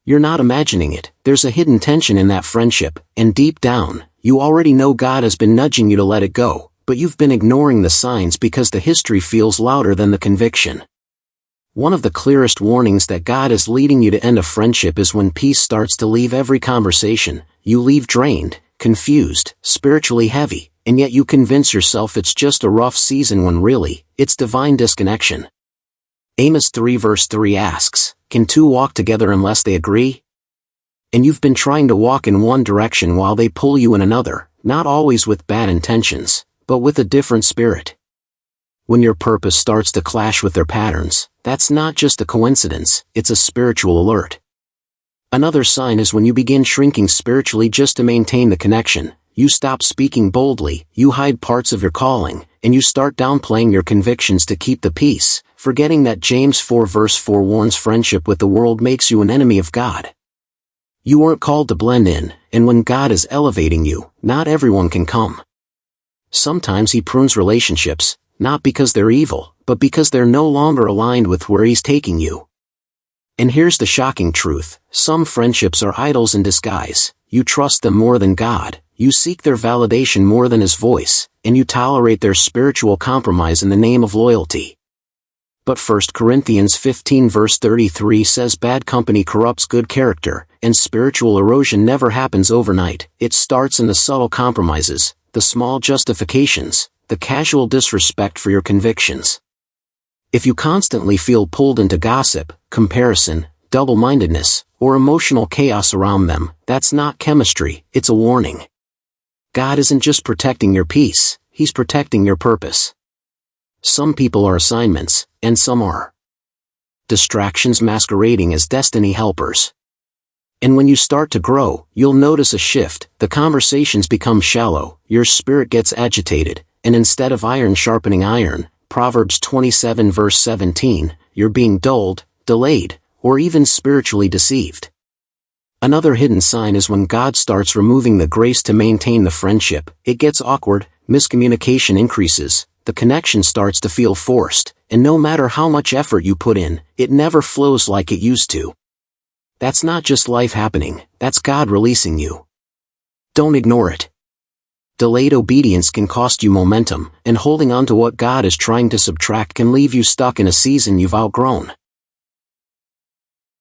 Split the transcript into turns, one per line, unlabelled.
You're not imagining it. There's a hidden tension in that friendship, and deep down, you already know God has been nudging you to let it go, but you've been ignoring the signs because the history feels louder than the conviction. One of the clearest warnings that God is leading you to end a friendship is when peace starts to leave every conversation. You leave drained, confused, spiritually heavy, and yet you convince yourself it's just a rough season when really, it's divine disconnection. Amos 3 verse 3 asks, "Can two walk together unless they agree?" And you've been trying to walk in one direction while they pull you in another, not always with bad intentions, but with a different spirit. When your purpose starts to clash with their patterns, that's not just a coincidence, it's a spiritual alert. Another sign is when you begin shrinking spiritually just to maintain the connection. You stop speaking boldly, you hide parts of your calling, and you start downplaying your convictions to keep the peace, forgetting that James 4 verse 4 warns friendship with the world makes you an enemy of God. You weren't called to blend in, and when God is elevating you, not everyone can come. Sometimes He prunes relationships, not because they're evil, but because they're no longer aligned with where He's taking you. And here's the shocking truth: some friendships are idols in disguise. You trust them more than God, you seek their validation more than His voice, and you tolerate their spiritual compromise in the name of loyalty. But 1 Corinthians 15 verse 33 says bad company corrupts good character, and spiritual erosion never happens overnight. It starts in the subtle compromises, the small justifications, the casual disrespect for your convictions. If you constantly feel pulled into gossip, comparison, double-mindedness, or emotional chaos around them, that's not chemistry, it's a warning. God isn't just protecting your peace, He's protecting your purpose. Some people are assignments, and some are distractions masquerading as destiny helpers. And when you start to grow, you'll notice a shift. The conversations become shallow, your spirit gets agitated, and instead of iron sharpening iron, Proverbs 27 verse 17, you're being dulled, delayed, or even spiritually deceived. Another hidden sign is when God starts removing the grace to maintain the friendship. It gets awkward, miscommunication increases, the connection starts to feel forced, and no matter how much effort you put in, it never flows like it used to. That's not just life happening, that's God releasing you. Don't ignore it. Delayed obedience can cost you momentum, and holding on to what God is trying to subtract can leave you stuck in a season you've outgrown.